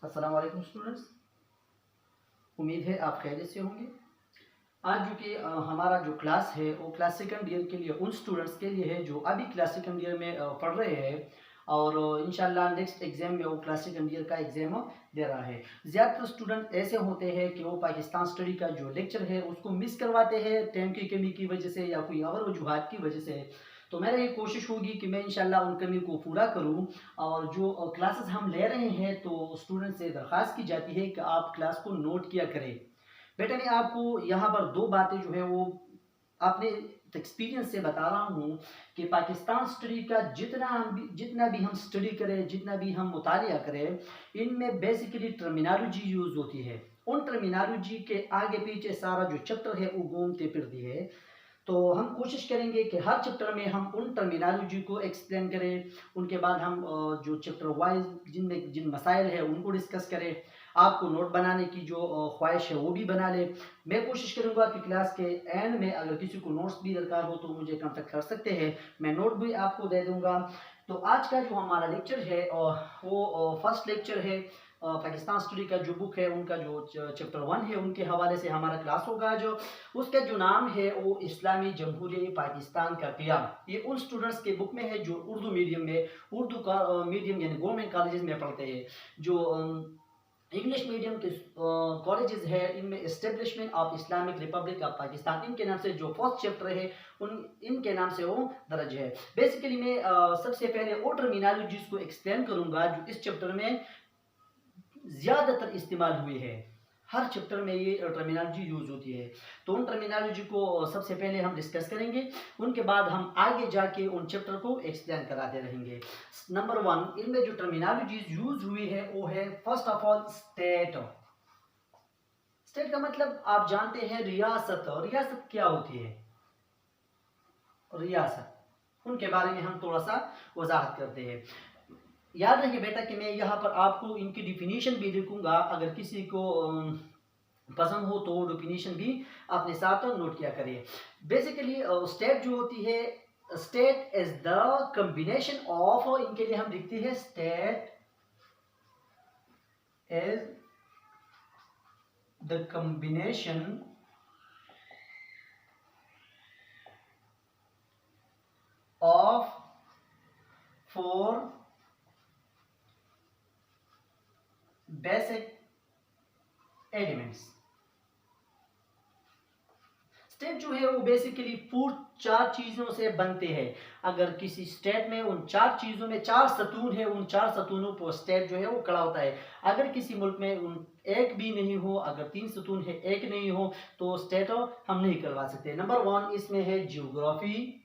अस्सलाम वालेकुम स्टूडेंट्स। उम्मीद है आप खैरियत से होंगे। आज जो कि हमारा जो क्लास है वो क्लास सेकंड ईयर के लिए उन स्टूडेंट्स के लिए है जो अभी क्लास सेकंड ईयर में पढ़ रहे हैं और इंशाल्लाह नेक्स्ट एग्जाम में वो क्लास सेकंड ईयर का एग्जाम दे रहा है। ज़्यादातर स्टूडेंट ऐसे होते हैं कि वो पाकिस्तान स्टडी का जो लेक्चर है उसको मिस करवाते हैं टाइम की कमी की वजह से या कोई और वजूहात की वजह से। तो मेरा ये कोशिश होगी कि मैं इंशाल्लाह उन कमी को पूरा करूं और जो क्लासेस हम ले रहे हैं तो स्टूडेंट से दरख्वास्त की जाती है कि आप क्लास को नोट किया करें। बेटा मैं आपको यहाँ पर दो बातें जो है वो अपने एक्सपीरियंस से बता रहा हूँ कि पाकिस्तान स्टडी का जितना भी हम स्टडी करें, जितना भी हम मुतालिया करें, इनमें बेसिकली टर्मिनोलॉजी यूज़ होती है। उन टर्मिनोलॉजी के आगे पीछे सारा जो चैप्टर है वो घूमते फिरती है। तो हम कोशिश करेंगे कि हर चैप्टर में हम उन टर्मिनोलॉजी को एक्सप्लेन करें। उनके बाद हम जो चैप्टर वाइज जिन मसाइल है उनको डिस्कस करें। आपको नोट बनाने की जो ख्वाहिश है वो भी बना ले। मैं कोशिश करूंगा कि क्लास के एंड में अगर किसी को नोट्स भी दरकार हो तो मुझे कांटेक्ट कर सकते हैं, मैं नोट भी आपको दे दूंगा। तो आज का जो हमारा लेक्चर है वो फर्स्ट लेक्चर है। पाकिस्तान स्टडी का जो बुक है उनका जो चैप्टर 1 है उनके हवाले से हमारा क्लास होगा। जो उसका जो नाम है वो इस्लामी जमहूरियत पाकिस्तान का क़याम। ये उन स्टूडेंट्स के बुक में है जो उर्दू मीडियम में, उर्दू का मीडियम यानी गवर्नमेंट कॉलेजेस में पढ़ते हैं। जो इंग्लिश मीडियम के कॉलेजेस है इनमें establishment of Islamic Republic of Pakistan इनके नाम से जो फर्स्ट चैप्टर है उन इनके नाम से वो दर्ज है। बेसिकली मैं सबसे पहले वो टर्मिनोलॉजीज को एक्सप्लेन करूंगा जो इस चैप्टर में ज़्यादातर इस्तेमाल हुई है। हर चैप्टर में ये टर्मिनोलॉजी यूज होती है। तो उन टर्मिनोलॉजी को सबसे पहले हम डिस्कस करेंगे, उनके बाद हम आगे जाके उन चैप्टर को एक्सप्लेन कराते रहेंगे। नंबर 1 इनमें जो टर्मिनोलॉजीज यूज हुई है वो है first of all state. State का मतलब आप जानते हैं रियासत। रियासत क्या होती है? रियासत, उनके बारे में हम थोड़ा सा वजाहत करते हैं। याद रखिए बेटा कि मैं यहाँ पर आपको इनकी डिफिनीशन भी लिखूंगा, अगर किसी को पसंद हो तो डिफिनीशन भी अपने साथ नोट किया करिए। बेसिकली स्टेट जो होती है, state is the combination of, इनके लिए हम लिखते हैं state is the combination of 4 basic elements. State जो है वो बेसिकली पूर्ण 4 चीजों से बनते हैं। अगर किसी स्टेट में उन 4 चीजों में 4 सतून है, उन 4 सतूनों पर स्टेट जो है वो खड़ा होता है। अगर किसी मुल्क में उन एक भी नहीं हो, अगर 3 सतून है एक नहीं हो तो स्टेट हम नहीं करवा सकते। नंबर 1 इसमें है जियोग्राफी,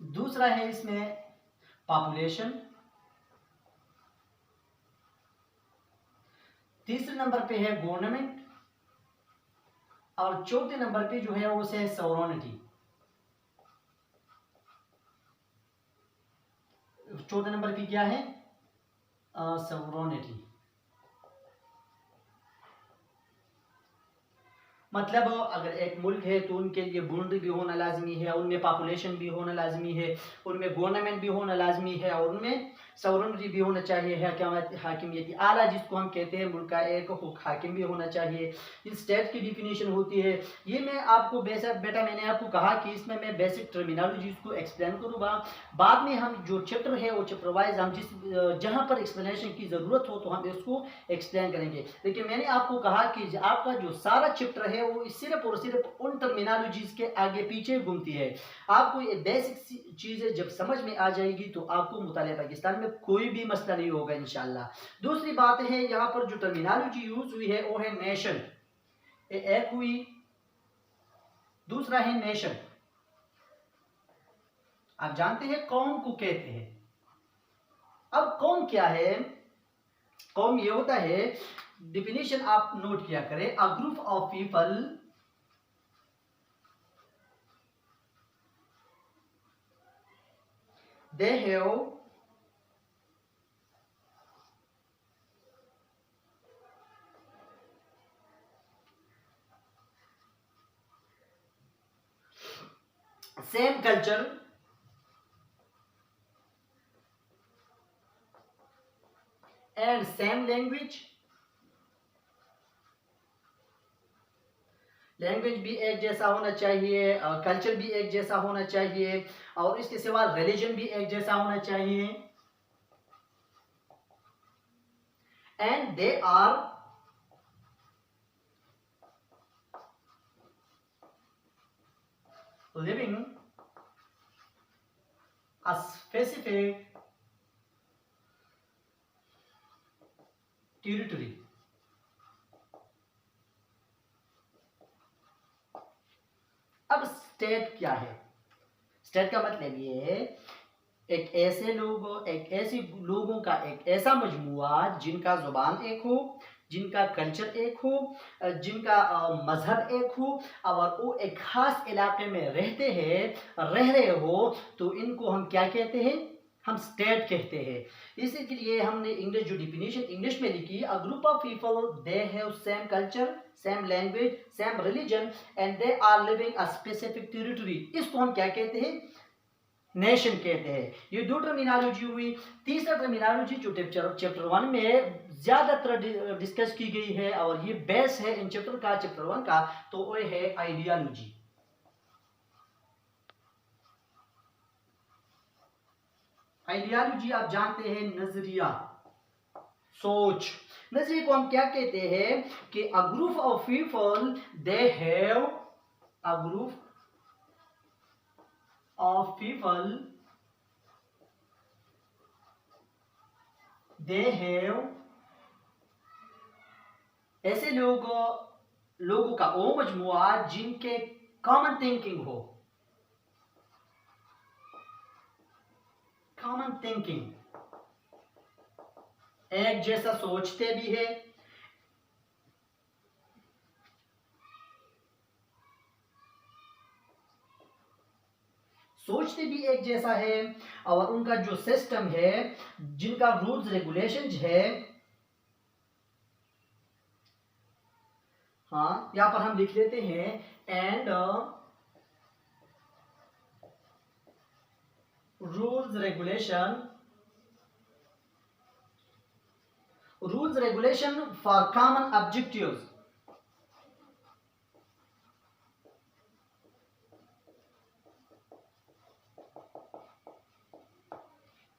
दूसरा है इसमें पॉपुलेशन, तीसरे नंबर पे है गवर्नमेंट और चौथे नंबर पे जो है वो है सॉवरेनिटी। चौथे नंबर पे क्या है? सॉवरेनिटी। मतलब अगर एक मुल्क है तो उनके लिए बाउंड्री भी होना लाजमी है, उनमें पॉपुलेशन भी होना लाजमी है, उनमें गवर्नमेंट भी होना लाजमी है और उनमें सॉवरेनिटी भी होना चाहिए। हाकिमियत आला जिसको हम कहते हैं, मुल्क का एक हाकिम भी होना चाहिए। इस स्टेट की डिफिनीशन होती है। ये मैं आपको बेटा मैंने आपको कहा कि इसमें मैं बेसिक टर्मिनोलॉजीज को एक्सप्लेन करूँगा। बाद में हम जो चैप्टर है वो चैप्टर वाइज हम जहाँ पर एक्सप्लेनेशन की ज़रूरत हो तो हम इसको एक्सप्लेन करेंगे। लेकिन मैंने आपको कहा कि आपका जो सारा चैप्टर है वो सिर्फ और सिर्फ उन टर्मिनोलॉजीज के आगे पीछे घूमती है। आपको ये बेसिक चीजें जब समझ में आ जाएगी तो आपको मुतालिया पाकिस्तान में कोई भी मसला नहीं होगा इंशाल्लाह। दूसरी बात है यहाँ पर जो टर्मिनोलॉजी यूज हुई है वो है नेशन, एक हुई, दूसरा है नेशन। आप जानते हैं कौम को कहते हैं। अब कौम क्या है? कौम ये होता है, डिफिनीशन आप नोट किया करें, अ group of people they have same culture and same language, language भी एक जैसा होना चाहिए, कल्चर भी एक जैसा होना चाहिए, और इसके सिवा रिलीजन भी एक जैसा होना चाहिए, and they are living a specific territory. अब स्टेट क्या है? स्टेट का मतलब ये है एक ऐसे लोगों का एक ऐसा मजमुआ जिनका जुबान एक हो, जिनका कल्चर एक हो, जिनका मजहब एक हो, और वो एक खास इलाके में रह रहे हो, तो इनको हम क्या कहते हैं? हम स्टेट कहते हैं। इसी के लिए हमने इंग्लिश जो डिफिनेशन इंग्लिश में लिखी, a group of people they have same culture, same language, same religion and they are living a specific territory. इसको हम क्या कहते हैं? नेशन कहते हैं। ये दो टर्मिनोलॉजी हुई। तीसरा टर्मिनोलॉजी जो चैप्टर 1 में ज्यादातर डिस्कस की गई है और ये बेस है इन चैप्टर 1 का, तो वो है आइडियोलॉजी। आइडियोलॉजी आप जानते हैं नजरिया, सोच। नजरिए को हम क्या कहते हैं कि अ group of people they have, a group of people they have, ऐसे लोगों का वो मजमुआ जिनके कॉमन थिंकिंग हो, कॉमन थिंकिंग, एक जैसा सोचते भी है, सोचते भी एक जैसा है, और उनका जो सिस्टम है, जिनका रूल्स रेगुलेशंस है, हाँ यहां पर हम लिख लेते हैं, and rules regulation for common objectives.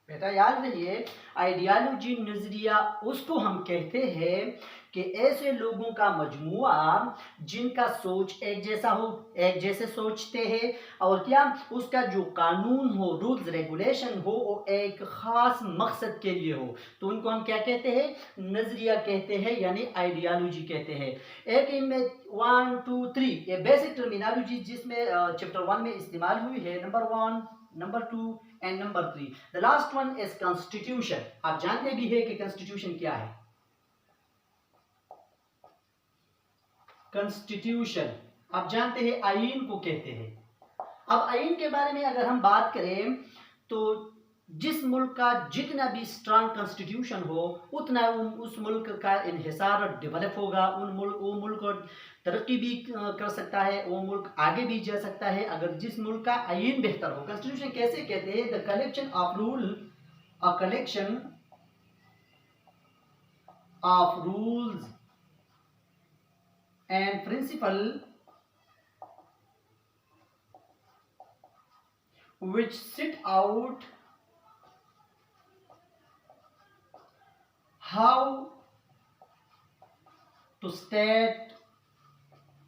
बेटा याद रखिए, आइडियोलॉजी नजरिया उसको हम कहते हैं कि ऐसे लोगों का मजमुआ जिनका सोच एक जैसा हो, एक जैसे सोचते हैं, और क्या उसका जो कानून हो, रूल्स रेगुलेशन हो, वो एक खास मकसद के लिए हो, तो उनको हम क्या कहते हैं? नजरिया कहते हैं, यानी आइडियोलॉजी कहते हैं। एक इनमें 1 2 3 ये बेसिक टर्मिनोलॉजी जिसमें चैप्टर 1 में इस्तेमाल हुई है, number 1, number 2 and number 3। The last one is constitution. आप जानते भी है कि कॉन्स्टिट्यूशन क्या है? कॉन्स्टिट्यूशन आप जानते हैं आईन को कहते हैं। अब आईन के बारे में अगर हम बात करें, तो जिस मुल्क का जितना भी स्ट्रांग कॉन्स्टिट्यूशन हो, उतना उस मुल्क का इन्हिसार डेवलप होगा, वो मुल्क तरक्की भी कर सकता है, वो मुल्क आगे भी जा सकता है अगर जिस मुल्क का आईन बेहतर हो। कॉन्स्टिट्यूशन कैसे कहते हैं? The collection of rule, a collection of rules and principle which set out how to state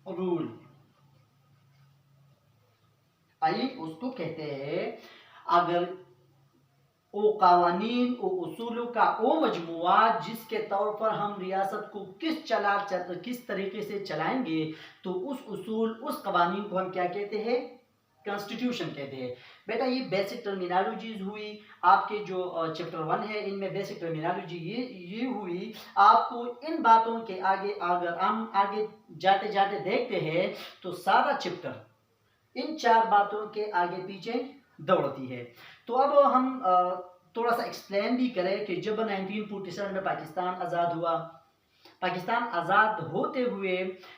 rule। आइए उसको कहते हैं अगर वो कावानीन, वो उसूलों का वो मजमुआ जिसके तौर पर हम रियासत को किस तरीके से चलाएंगे, तो उस उसूल, उस कवानीन को हम क्या कहते हैं? कॉन्स्टिट्यूशन कहते हैं। बेटा ये बेसिक टर्मिनोलॉजीज हुई। आपके जो चैप्टर 1 है इनमें बेसिक टर्मिनोलॉजी ये हुई। आपको इन बातों के आगे अगर हम आगे जाते जाते देखते हैं तो सारा चैप्टर इन 4 बातों के आगे पीछे दौड़ती है। तो अब हम थोड़ा सा एक्सप्लेन भी करें कि जब 1947 में पाकिस्तान आज़ाद हुआ, पाकिस्तान आज़ाद होते हुए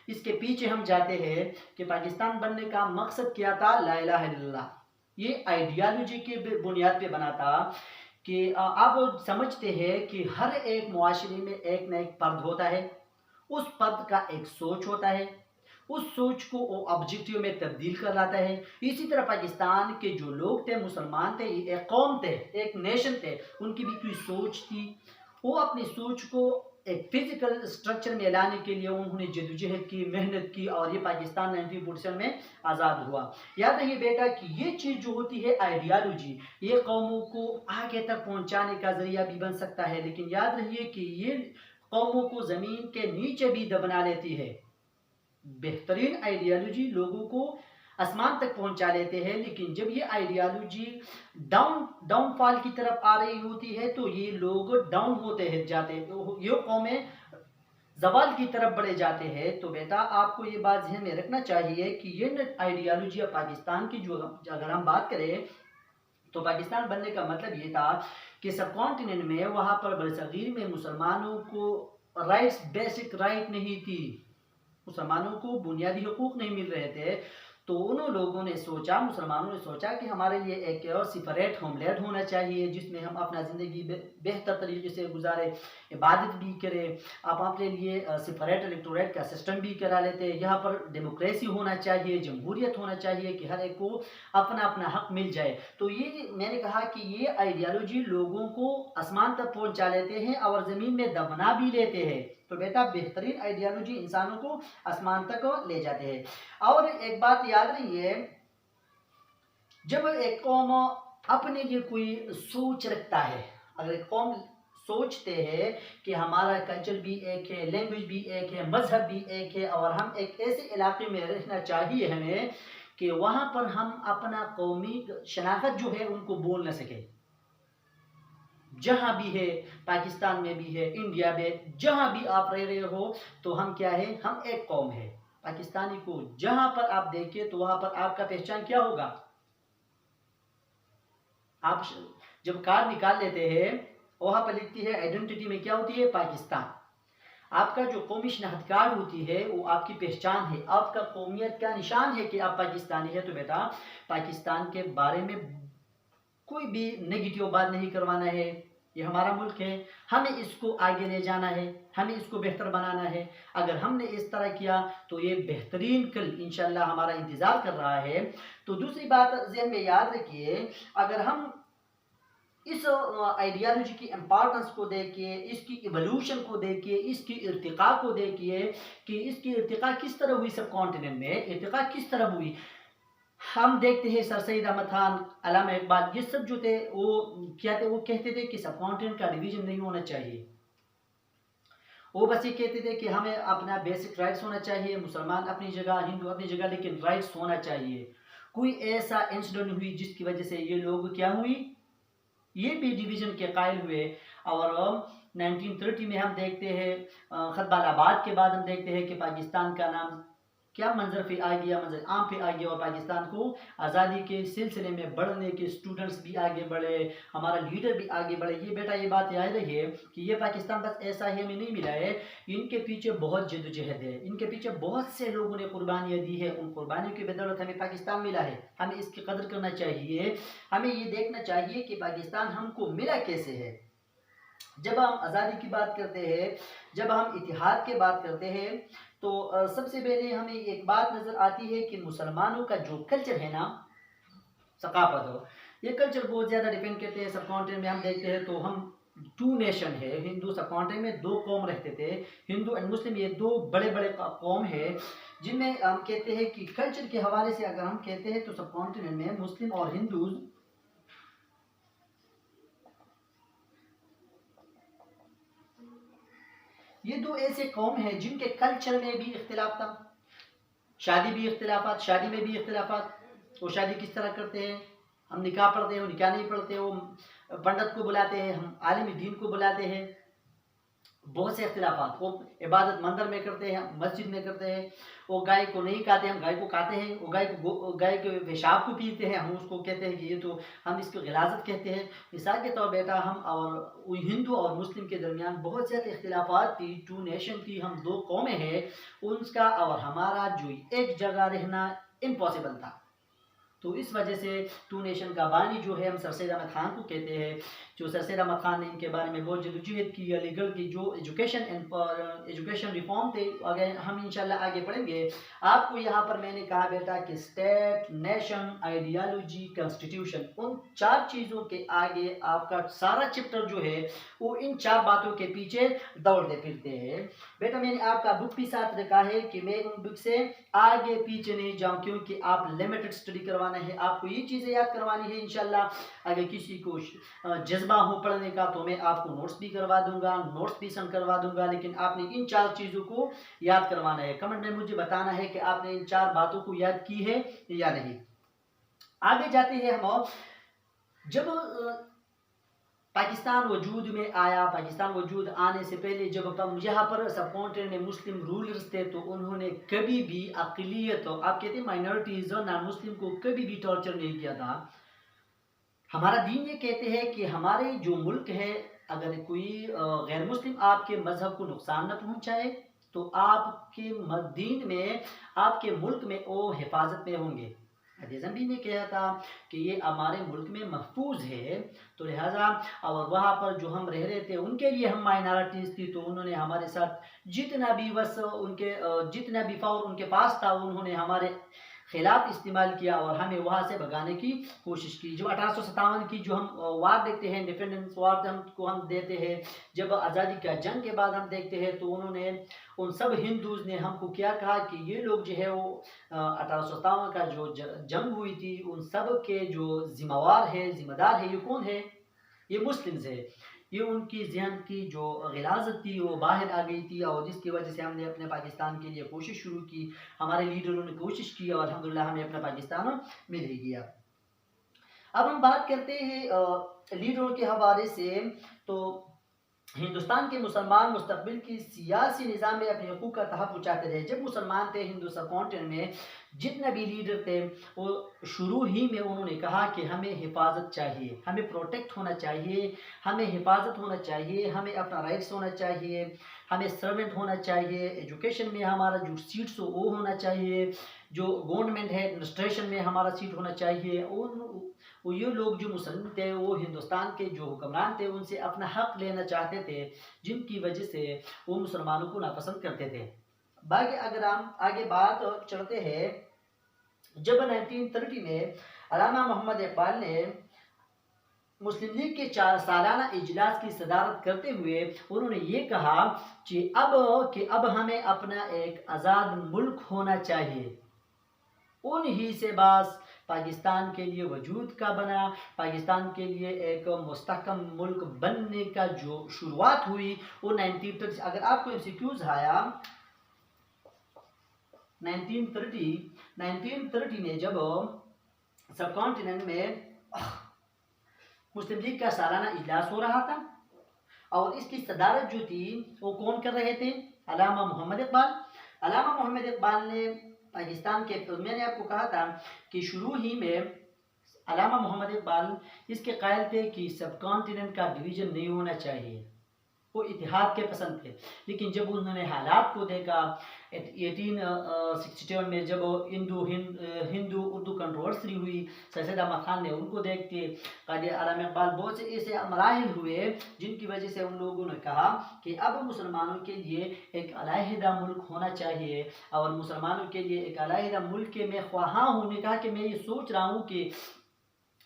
इसके पीछे हम जाते हैं कि पाकिस्तान बनने का मकसद क्या था, ला इलाहा इल्लल्लाह। ये आइडियालॉजी के बुनियाद पे बना था कि आप समझते हैं कि हर एक मुआशरे में एक न एक पर्द होता है, उस पर्द का एक सोच होता है, उस सोच को वो ऑब्जेक्टिव में तब्दील कर लाता है। इसी तरह पाकिस्तान के जो लोग थे, मुसलमान थे, एक कौम थे, एक नेशन थे, उनकी भी कोई सोच थी। वो अपनी सोच को एक फिजिकल स्ट्रक्चर में लाने के लिए उन्होंने जद्दोजहद की, मेहनत की और ये पाकिस्तान 1947 में आज़ाद हुआ। याद रखिए बेटा कि ये चीज़ जो होती है आइडियालॉजी, ये कौमों को आगे तक पहुंचाने का जरिया भी बन सकता है, लेकिन याद रखिए कि ये कौमों को ज़मीन के नीचे भी दबना लेती है। बेहतरीन आइडियालॉजी लोगों को आसमान तक पहुंचा लेते हैं, लेकिन जब ये आइडियालॉजी डाउनफॉल की तरफ आ रही होती है तो ये लोग डाउन होते हैं जाते हैं, तो ये कौमें जवाल की तरफ बढ़े जाते हैं। तो बेटा आपको ये बात ध्यान में रखना चाहिए कि ये आइडियालॉजी पाकिस्तान की जो अगर हम बात करें तो पाकिस्तान बनने का मतलब ये था कि सब कॉन्टिनेंट में वहाँ पर बरसगीर में मुसलमानों को राइट्स, बेसिक राइट नहीं थी, मुसलमानों को बुनियादी हुकूक नहीं मिल रहे थे। तो उन लोगों ने सोचा, मुसलमानों ने सोचा कि हमारे लिए एक सेपरेट होमलैंड होना चाहिए जिसमें हम अपना ज़िंदगी बेहतर तरीके से गुजारे, इबादत भी करें। आप अपने लिए सेपरेट इलेक्टोरेट का सिस्टम भी करा लेते हैं। यहाँ पर डेमोक्रेसी होना चाहिए, जमहूरियत होना चाहिए कि हर एक को अपना अपना हक मिल जाए। तो ये मैंने कहा कि ये आइडियालॉजी लोगों को आसमान तक पहुँचा लेते हैं और ज़मीन में दबना भी लेते हैं। तो बेटा बेहतरीन आइडियालॉजी इंसानों को आसमान तक ले जाते हैं। और एक बात याद रही है, जब एक कौम अपने लिए कोई सोच रखता है, अगर एक कौम सोचते हैं कि हमारा कल्चर भी एक है, लैंग्वेज भी एक है, मजहब भी एक है और हम एक ऐसे इलाके में रहना चाहिए हमें कि वहाँ पर हम अपना कौमी शनाख्त जो है उनको बोल न सके। जहाँ भी है, पाकिस्तान में भी है, इंडिया में जहाँ भी आप रह रहे हो, तो हम क्या है, हम एक कौम है। पाकिस्तानी को जहाँ पर आप देखिए तो वहाँ पर आपका पहचान क्या होगा। आप जब कार्ड निकाल लेते हैं वहाँ पर लिखती है आइडेंटिटी में क्या होती है, पाकिस्तान। आपका जो कौमी शनाख्त कार्ड होती है वो आपकी पहचान है, आपका कौमियत का निशान है कि आप पाकिस्तानी है। तो बेटा पाकिस्तान के बारे में कोई भी नेगेटिव बात नहीं करवाना है। ये हमारा मुल्क है, हमें इसको आगे ले जाना है, हमें इसको बेहतर बनाना है। अगर हमने इस तरह किया तो ये बेहतरीन कल इंशाल्लाह हमारा इंतज़ार कर रहा है। तो दूसरी बात ज़हन में याद रखिए, अगर हम इस आइडियालॉजी की इम्पोर्टेंस को देखिए, इसकी इवोल्यूशन को देखिए, इसकी इर्तिका को देखिए कि इसकी इर्तिका किस तरह हुई, सब कॉन्टिनेंट में इर्तिका किस तरह हुई। हम देखते हैं सर सैयद अहमद खान, अल्लामा इकबाल, ये सब जो थे वो क्या थे, वो कहते थे कि सब कॉन्टिनेंट का डिवीजन नहीं होना चाहिए। वो बस ये कहते थे कि हमें अपना बेसिक राइट्स होना चाहिए, मुसलमान अपनी जगह, हिंदू अपनी जगह, लेकिन राइट्स होना चाहिए। कोई ऐसा इंसिडेंट हुई जिसकी वजह से ये लोग क्या हुई, ये भी डिवीजन के कायल हुए। और 1930 में हम देखते हैं खतबालाबाद के बाद हम देखते हैं कि पाकिस्तान का नाम क्या मंजर पे आ गया, मंजर आम पे आ गया और पाकिस्तान को आज़ादी के सिलसिले में बढ़ने के स्टूडेंट्स भी आगे बढ़े, हमारा लीडर भी आगे बढ़े। ये बेटा ये बात याद रहिए कि ये पाकिस्तान बस ऐसा ही हमें नहीं मिला है, इनके पीछे बहुत जद्दोजहद है, इनके पीछे बहुत से लोगों ने कुर्बानियाँ दी है। उन कुर्बानियों की बदौलत हमें पाकिस्तान मिला है, हमें इसकी कदर करना चाहिए। हमें ये देखना चाहिए कि पाकिस्तान हमको मिला कैसे है। जब हम आज़ादी की बात करते हैं, जब हम इतिहाद की बात करते हैं, तो सबसे पहले हमें एक बात नज़र आती है कि मुसलमानों का जो कल्चर है ना, सकाफत हो, ये कल्चर बहुत ज़्यादा डिपेंड करते हैं। सब कॉन्टिनेंट में हम देखते हैं तो हम 2 नेशन है, हिंदू, सब कॉन्टिनेंट में 2 कौम रहते थे, हिंदू एंड मुस्लिम, ये 2 बड़े बड़े कौम है जिनमें हम कहते हैं कि कल्चर के हवाले से अगर हम कहते हैं तो सब कॉन्टिनेंट में मुस्लिम और हिंदू ये 2 ऐसे कौम है जिनके कल्चर में भी इख्तिलाफ था, शादी भी इख्तिलाफात, शादी में भी इख्तिलाफात। वो शादी किस तरह करते हैं, हम निकाह पढ़ते हैं, वो निकाह नहीं पढ़ते, वो पंडित को बुलाते हैं, हम आलिम दीन को बुलाते हैं। बहुत से इख्तिलाफात। वो इबादत मंदिर में करते हैं, मस्जिद में करते हैं। वो गाय को नहीं खाते, हम गाय को खाते हैं। वो गाय के पेशाब को पीते हैं, हम उसको कहते हैं कि ये तो हम इसको गिलाज़त कहते हैं। मिसाल के तौर बेटा हम और हिंदू और मुस्लिम के दरमियान बहुत ज़्यादा इख्तिलाफात थी। टू नेशन थी, हम दो कौमें हैं, उनका और हमारा जो एक जगह रहना इम्पॉसिबल था। तो इस वजह से टू नेशन का बानी जो है हम सर सैयद अहमद खान को कहते हैं। जो सर सैयद अहमद खान ने इनके बारे में बहुत जदोजहद की, अलीगढ़ की जो एजुकेशन रिफॉर्म थे, अगर हम इंशाल्लाह आगे पढ़ेंगे। आपको यहाँ पर मैंने कहा बेटा कि स्टेट, नेशन, आइडियालॉजी, कॉन्स्टिट्यूशन, उन चार चीज़ों के आगे आपका सारा चैप्टर जो है वो इन चार बातों के पीछे दौड़ते फिरते हैं। बेटा मैंने आपका बुक भी साथ रखा है कि मैं उन बुक से आगे पीछे नहीं जाऊं, क्योंकि आप लिमिटेड स्टडी करवाना है, आपको ये चीज़ें याद करवानी है। इंशाल्लाह अगर किसी को जज्बा हो पढ़ने का तो मैं आपको नोट्स भी करवा दूंगा, नोट्स भी सेंड करवा दूंगा, लेकिन आपने इन चार चीज़ों को याद करवाना है। कमेंट में मुझे बताना है कि आपने इन चार बातों को याद की है या नहीं। आगे जाते हैं हम। जब पाकिस्तान वजूद में आया, पाकिस्तान वजूद आने से पहले जब हम यहाँ पर सब कॉन्टिनेंट में मुस्लिम रूलर्स थे, तो उन्होंने कभी भी अक़लियत, आप कहते हैं माइनॉरिटीज़ और नॉन मुस्लिम को कभी भी टॉर्चर नहीं किया था। हमारा दीन ये कहते हैं कि हमारे जो मुल्क है, अगर कोई गैर मुस्लिम आपके मजहब को नुकसान न पहुँचाए तो आपके दीन में, आपके मुल्क में वो हिफाजत में होंगे। भी ने कहा था कि ये हमारे मुल्क में महफूज है, तो लिहाजा और वहाँ पर जो हम रह रहे थे उनके लिए हम माइनॉरिटीज़ थी, तो उन्होंने हमारे साथ जितना भी बस उनके जितना भी पावर उनके पास था उन्होंने हमारे खिलाफ इस्तेमाल किया और हमें वहाँ से भगाने की कोशिश की। जो 1857 की जो हम वार देखते हैं, इंडिपेंडेंस वार हम देते हैं, जब आज़ादी का जंग के बाद हम देखते हैं, तो उन्होंने उन सब हिंदूज़ ने हमको क्या कहा कि ये लोग जो है वो 1857 का जो जंग हुई थी उन सब के जो जिम्मेदार है, ये कौन है? ये मुस्लिम्स है। ये उनकी जहन की जो गिलाज़त थी वो बाहर आ गई थी, और जिसकी वजह से हमने अपने पाकिस्तान के लिए कोशिश शुरू की। हमारे लीडरों ने कोशिश की और अल्हम्दुलिल्लाह हमें अपना पाकिस्तान मिल ही गया। अब हम बात करते हैं लीडरों के हवाले से। तो हिंदुस्तान के मुसलमान मुस्तकबिल की सियासी निज़ाम में अपने हकूक़ का तहफ़्फ़ुज़ चाहते रहे। जब मुसलमान थे हिंदू सब कॉन्टिनेंट में, जितने भी लीडर थे वो शुरू ही में उन्होंने कहा कि हमें हिफाजत चाहिए, हमें प्रोटेक्ट होना चाहिए, हमें हिफाजत होना चाहिए, हमें अपना राइट्स होना चाहिए, हमें सर्वेंट होना चाहिए, एजुकेशन में हमारा जो सीट्स हो वो होना चाहिए, जो गवर्नमेंट है एडमिनिस्ट्रेशन में हमारा सीट होना चाहिए। वो ये लोग जो मुसलमान थे वो हिंदुस्तान के जो हुक्मरान थे उनसे अपना हक लेना चाहते थे, जिनकी वजह से वो मुसलमानों को नापसंद करते थे। बाकी अगर हम आगे बात चलते हैं, जब 1930 में अल्लामा मोहम्मद इकबाल ने मुस्लिम लीग के 4 सालाना इजलास की सदारत करते हुए उन्होंने ये कहा कि अब हमें अपना एक आज़ाद मुल्क होना चाहिए। उन ही से बस पाकिस्तान के लिए वजूद का बना, पाकिस्तान के लिए एक मुस्तहकम मुल्क बनने का जो शुरुआत हुई वो 1930। अगर आपको एमसीक्यूज आया 1930 में जब सब कॉन्टिनेंट में मुस्लिम लीग का सालाना इजलास हो रहा था और इसकी सदारत जो थी वो कौन कर रहे थे? अल्लामा मोहम्मद इकबाल। अल्लामा मोहम्मद इकबाल ने पाकिस्तान के, तो मैंने आपको कहा था कि शुरू ही में अल्लामा मोहम्मद इकबाल इसके कायल थे कि सब कॉन्टिनेंट का डिवीज़न नहीं होना चाहिए, वो इतिहाद के पसंद थे। लेकिन जब उन्होंने हालात को देखा 1867 में जब हिंदू उर्दू कंट्रोवर्सी हुई, सैयद अहमद खान ने उनको देख के कायदे अल्लामा इकबाल बहुत से ऐसे मराहिल हुए जिनकी वजह से उन लोगों ने कहा कि अब मुसलमानों के लिए एक अलहदा मुल्क होना चाहिए। और मुसलमानों के लिए एक अलहदा मुल्क के मैं ख्वाहां हूँ, ने कहा कि मैं ये सोच रहा हूँ कि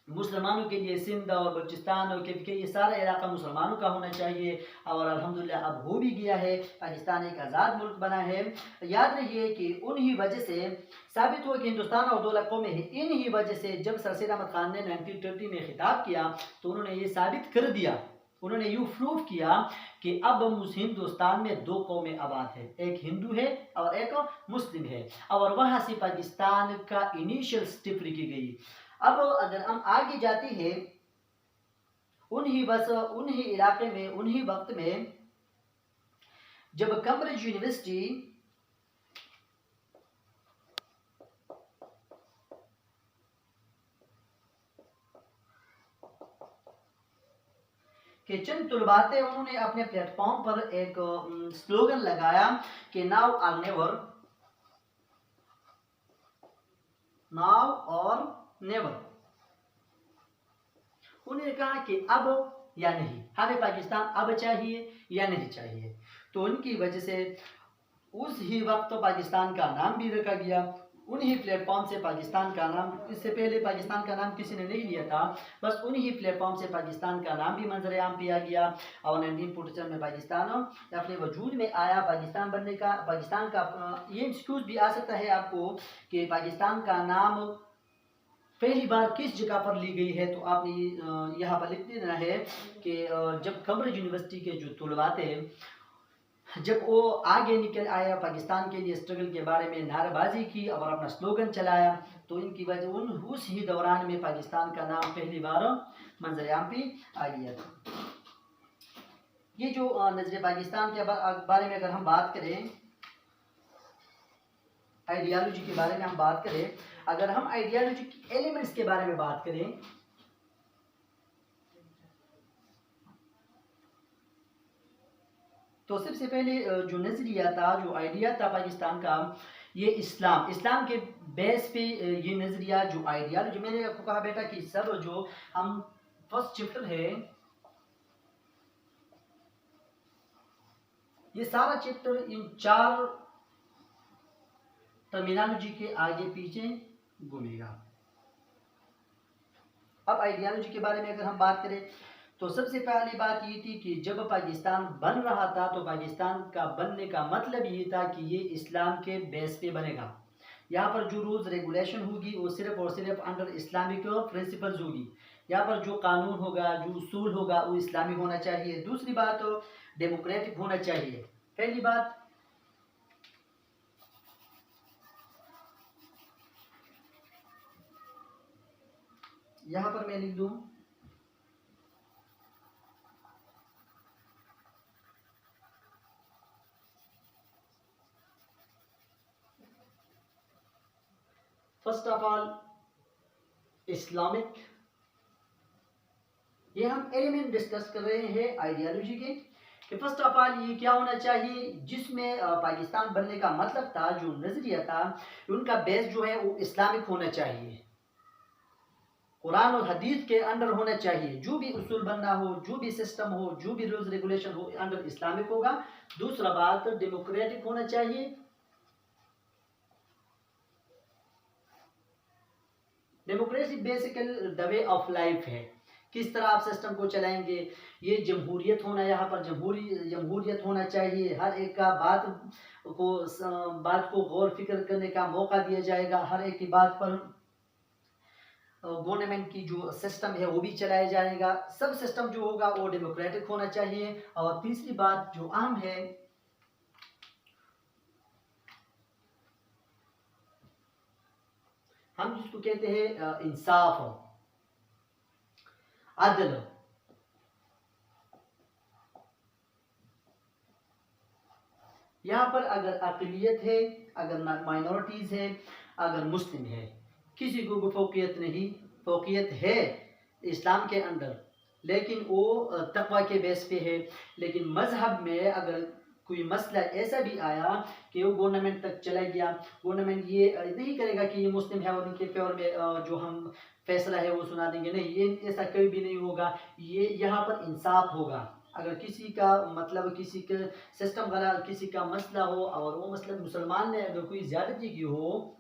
मुसलमानों के लिए सिंध और बलूचिस्तान और के ये सारा इलाका मुसलमानों का होना चाहिए, और अल्हम्दुलिल्लाह अब हो भी गया है, पाकिस्तान एक आज़ाद मुल्क बना है। याद रखिए कि उन्हीं वजह से साबित हुआ कि हिंदुस्तान और 2 इलाकों में है। इन्हीं वजह से जब सर सैयद अहमद खान ने 1930 में खिताब किया तो उन्होंने ये साबित कर दिया, उन्होंने यूँ प्रूफ किया कि अब हिंदुस्तान में 2 कौमें आबाद है, एक हिंदू है और एक मुस्लिम है, और वहाँ से पाकिस्तान का इनिशियल स्टेप रखी गई। अब अगर हम आगे जाते हैं, उन्हीं इलाके में उन्हीं वक्त में जब कैम्ब्रिज यूनिवर्सिटी के चंद तलबा थे, उन्होंने अपने प्लेटफॉर्म पर एक स्लोगन लगाया कि नाउ और नेवर, नाउ और नेवर। उन्होंने कहा कि अब या नहीं, हमें पाकिस्तान अब चाहिए या नहीं चाहिए। तो उनकी वजह से उस ही वक्त तो पाकिस्तान का नाम भी रखा गया, उन्हीं प्लेटफॉर्म से पाकिस्तान का नाम, इससे पहले पाकिस्तान का नाम किसी ने नहीं लिया था, बस उन्हीं प्लेटफॉर्म से पाकिस्तान का नाम भी मंजर आम पे आ गया और 1947 में पाकिस्तान अपने वजूद में आया। पाकिस्तान बनने का, पाकिस्तान का ये एक्सक्यूज़ भी आ सकता है आपको कि पाकिस्तान का नाम पहली बार किस जगह पर ली गई है, तो आपने यहाँ पर लिख देना है कि जब कैम्ब्रिज यूनिवर्सिटी के जो तलबा थे, जब वो आगे निकल आया, पाकिस्तान के लिए स्ट्रगल के बारे में नारेबाजी की और अपना स्लोगन चलाया, तो इनकी वजह उस ही दौरान में पाकिस्तान का नाम पहली बार मंजरेआम पे आ गया था। ये जो नजर पाकिस्तान के बारे में अगर हम बात करें, आइडियालॉजी के बारे में हम बात करें, अगर हम आइडियालॉजी के एलिमेंट्स के बारे में बात करें, तो सबसे पहले जो नजरिया था, जो आइडिया था पाकिस्तान का, ये इस्लाम के बेस पे ये नजरिया, जो आइडियालॉजी, मैंने आपको कहा बेटा कि सब जो हम फर्स्ट चैप्टर है, ये सारा चैप्टर इन 4 टर्मिनोलॉजी के आगे पीछे घूमेगा। अब आइडियालॉजी के बारे में अगर हम बात करें, तो सबसे पहली बात ये थी कि जब पाकिस्तान बन रहा था, तो पाकिस्तान का बनने का मतलब ये था कि ये इस्लाम के बेस पे बनेगा। यहाँ पर जो रूल्स रेगुलेशन होगी वो सिर्फ और सिर्फ अंडर इस्लामिक प्रिंसिपल्स होगी। यहाँ पर जो कानून होगा, जो उसूल होगा, वो इस्लामी होना चाहिए। दूसरी बात, डेमोक्रेटिक होना चाहिए। पहली बात, यहाँ पर मैं लिख दूं, फर्स्ट ऑफ ऑल इस्लामिक, ये हम एलिमेंट डिस्कस कर रहे हैं आइडियालॉजी के, कि फर्स्ट ऑफ ऑल ये क्या होना चाहिए, जिसमें पाकिस्तान बनने का मतलब था, जो नजरिया था, उनका बेस जो है वो इस्लामिक होना चाहिए, कुरान और हदीस के अंडर होना चाहिए। जो भी उसूल बनना हो, जो भी सिस्टम हो, जो भी रूल्स रेगुलेशन हो, अंडर इस्लामिक होगा। दूसरा बात, डेमोक्रेटिक होना चाहिए। Democracy basically the way of life है, किस तरह आप सिस्टम को चलाएंगे। ये जमहूरियत होना, यहाँ पर जमहूरियत होना चाहिए। हर एक का बात को गौर फिक्र करने का मौका दिया जाएगा। हर एक की बात पर गवर्नमेंट की जो सिस्टम है वो भी चलाया जाएगा। सब सिस्टम जो होगा वो डेमोक्रेटिक होना चाहिए। और तीसरी बात जो अहम है, हम जिसको कहते हैं इंसाफ, अदल। यहाँ पर अगर अक़लियत है, अगर माइनॉरिटीज है, अगर मुस्लिम है, किसी को भी फौकियत नहीं। फौकियत है इस्लाम के अंदर, लेकिन वो तक़वा के बेस पे है। लेकिन मजहब में अगर कोई मसला ऐसा भी आया कि वो गवर्नमेंट तक चला गया, गवर्नमेंट ये नहीं करेगा कि ये मुस्लिम है और इनके फेवर में जो हम फैसला है वो सुना देंगे, नहीं, ये ऐसा कभी भी नहीं होगा। ये यहाँ पर इंसाफ होगा। अगर किसी का मतलब, किसी का सिस्टम गलत, किसी का मसला हो और वो मसला मुसलमान ने अगर कोई ज्यादती की हो,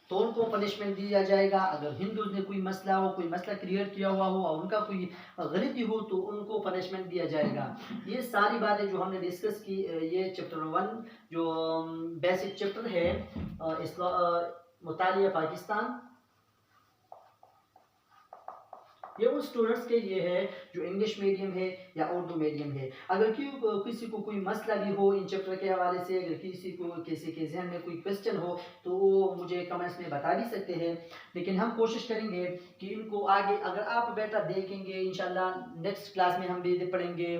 तो उनको पनिशमेंट दिया जाएगा। अगर हिंदू ने कोई मसला हो, कोई मसला क्रिएट किया हुआ हो और उनका कोई गलती हो, तो उनको पनिशमेंट दिया जाएगा। ये सारी बातें जो हमने डिस्कस की, ये चैप्टर 1 जो बेसिक चैप्टर है मुतालिया पाकिस्तान, ये उन स्टूडेंट्स के लिए है जो इंग्लिश मीडियम है या उर्दू मीडियम है। अगर किसी को कोई मसला भी हो इन चैप्टर के हवाले से, अगर किसी के जहन में कोई क्वेश्चन हो तो वो मुझे कमेंट्स में बता भी सकते हैं। लेकिन हम कोशिश करेंगे कि इनको आगे, अगर आप बेटा देखेंगे इंशाल्लाह नेक्स्ट क्लास में हम भी पढ़ेंगे,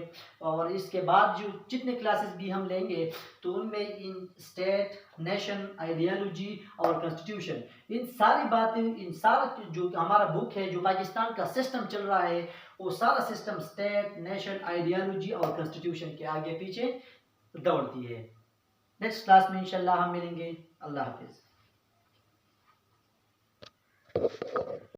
और इसके बाद जो जितने क्लासेस भी हम लेंगे तो उनमें इन स्टेट, नेशन, आइडियोलॉजी और कॉन्स्टिट्यूशन, इन सारी बातें, इन सारा जो हमारा बुक है, जो पाकिस्तान का सिस्टम चल रहा है, वो सारा सिस्टम स्टेट, नेशन, आइडियोलॉजी और कॉन्स्टिट्यूशन के आगे पीछे दौड़ती है। नेक्स्ट क्लास में इंशाल्लाह हम मिलेंगे। अल्लाह हाफिज़।